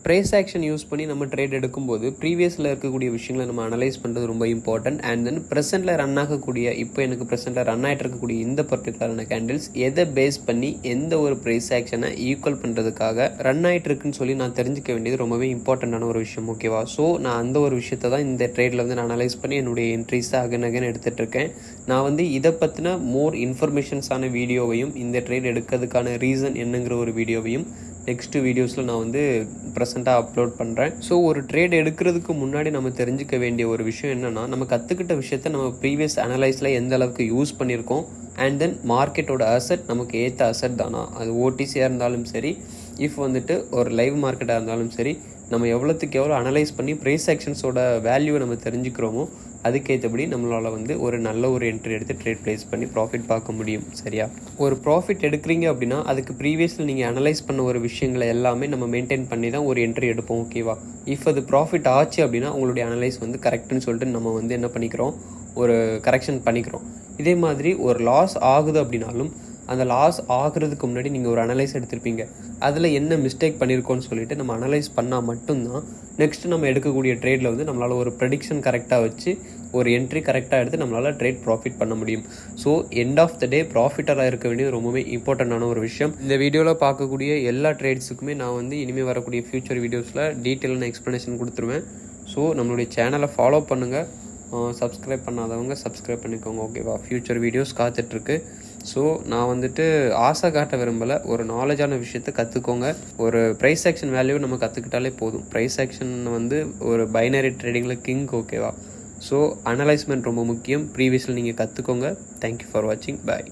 Price action use பண்ணி நம்ம trade எடுக்கும்போது ப்ரீவியஸில் இருக்கக்கூடிய விஷயங்களை நம்ம அனலைஸ் பண்ணுறது ரொம்ப இம்பார்ட்டன்ட். அண்ட் தென் ப்ரெசென்ட்டில் ரன் ஆகக்கூடிய எனக்கு ப்ரெசென்ட்டில் ரன் ஆகிட்டு இருக்கக்கூடிய இந்த பர்டிகுலரான கேண்டில்ஸ் எதை பேஸ் பண்ணி எந்த ஒரு ப்ரைஸ் ஆக்ஷனை ஈக்குவல் பண்ணுறதுக்காக ரன் ஆகிட்டு இருக்குன்னு சொல்லி நான் தெரிஞ்சுக்க வேண்டியது ரொம்பவே இம்பார்ட்டண்ட்டான ஒரு விஷயம். ஓகேவா? ஸோ நான் அந்த ஒரு விஷயத்தை தான் இந்த ட்ரேடில் நான் அனலைஸ் பண்ணி என்னுடைய என்ட்ரிஸை அகன் எடுத்துகிட்டு இருக்கேன். நான் இதை பற்றின மோர் இன்ஃபர்மேஷன்ஸான வீடியோவையும் இந்த ட்ரேட் எடுக்கிறதுக்கான ரீசன் என்னங்கிற ஒரு வீடியோவையும் நெக்ஸ்ட் வீடியோஸில் நான் ப்ரெசென்ட்டாக அப்லோட் பண்ணுறேன். ஸோ ஒரு ட்ரேட் எடுக்கிறதுக்கு முன்னாடி நம்ம தெரிஞ்சுக்க வேண்டிய ஒரு விஷயம் என்னென்னா, நம்ம கற்றுக்கிட்ட விஷயத்த நம்ம ப்ரீவியஸ் அனலைஸில் எந்த அளவுக்கு யூஸ் பண்ணியிருக்கோம். அண்ட் தென் மார்க்கெட்டோட அசெட் நமக்கு ஏற்ற அசெட் தானா, அது ஓடிசியாக இருந்தாலும் சரி, இஃப் ஒரு லைவ் மார்க்கெட்டாக இருந்தாலும் சரி, நம்ம எவ்வளோத்துக்கு எவ்வளோ அனலைஸ் பண்ணி ப்ரைஸ் ஆக்ஷன்ஸோட வேல்யூவை நம்ம தெரிஞ்சுக்கிறோமோ அதுக்கேற்றபடி நம்மளால் ஒரு நல்ல ஒரு என்ட்ரி எடுத்து ட்ரேட் ப்ளேஸ் பண்ணி ப்ராஃபிட் பார்க்க முடியும். சரியா? ஒரு ப்ராஃபிட் எடுக்கிறீங்க அப்படின்னா அதுக்கு ப்ரீவியஸில் நீங்கள் அனலைஸ் பண்ண ஒரு விஷயங்களை எல்லாமே நம்ம மெயின்டைன் பண்ணி தான் ஒரு என்ட்ரி எடுப்போம். ஓகேவா? இஃப் அது ப்ராஃபிட் ஆச்சு அப்படின்னா உங்களுடைய அனலைஸ் கரெக்டுன்னு சொல்லிட்டு நம்ம என்ன பண்ணிக்கிறோம், ஒரு கரெக்ஷன் பண்ணிக்கிறோம். இதே மாதிரி ஒரு லாஸ் ஆகுது அப்படின்னாலும் அந்த லாஸ் ஆகுறதுக்கு முன்னாடி நீங்கள் ஒரு அனலைஸ் எடுத்திருப்பீங்க, அதில் என்ன மிஸ்டேக் பண்ணியிருக்கோன்னு சொல்லிட்டு நம்ம அனலைஸ் பண்ணால் மட்டும்தான் நெக்ஸ்ட் நம்ம எடுக்கக்கூடிய ட்ரேடில் நம்மளால் ஒரு ப்ரெடிக்ஷன் கரெக்டாக வச்சு ஒரு என்ட்ரி கரெக்டாக எடுத்து நம்மளால் ட்ரேட் ப்ராஃபிட் பண்ண முடியும். ஸோ எண்ட் ஆஃப் த டே ப்ராஃபிட்டராக இருக்க வேண்டியது ரொம்பவே இம்பார்ட்டண்டான ஒரு விஷயம். இந்த வீடியோவில் பார்க்கக்கூடிய எல்லா ட்ரேட்ஸுக்குமே நான் இனிமேல் வரக்கூடிய ஃபியூச்சர் வீடியோஸில் டீட்டெயிலான எக்ஸ்ப்ளனேஷன் கொடுத்துருவேன். ஸோ நம்மளுடைய சேனலை ஃபாலோ பண்ணுங்கள். சப்ஸ்கிரைப் பண்ணாதவங்க சப்ஸ்கிரைப் பண்ணிக்கோங்க. ஓகேவா? ஃப்யூச்சர் வீடியோஸ் காத்துட்ருக்கு. ஸோ நான் ஆசை காட்ட விரும்பலை, ஒரு நாலேஜான விஷயத்தை கற்றுக்கோங்க. ஒரு ப்ரைஸ் ஆக்ஷன் வேல்யூ நம்ம கற்றுக்கிட்டாலே போதும். ப்ரைஸ் ஆக்ஷன் ஒரு பைனரி ட்ரேடிங்கில் கிங். ஓகேவா? ஸோ அனலைஸ்மெண்ட் ரொம்ப முக்கியம். ப்ரீவியஸில் நீங்கள் கற்றுக்கோங்க. தேங்க்யூ ஃபார் வாட்சிங். பாய்.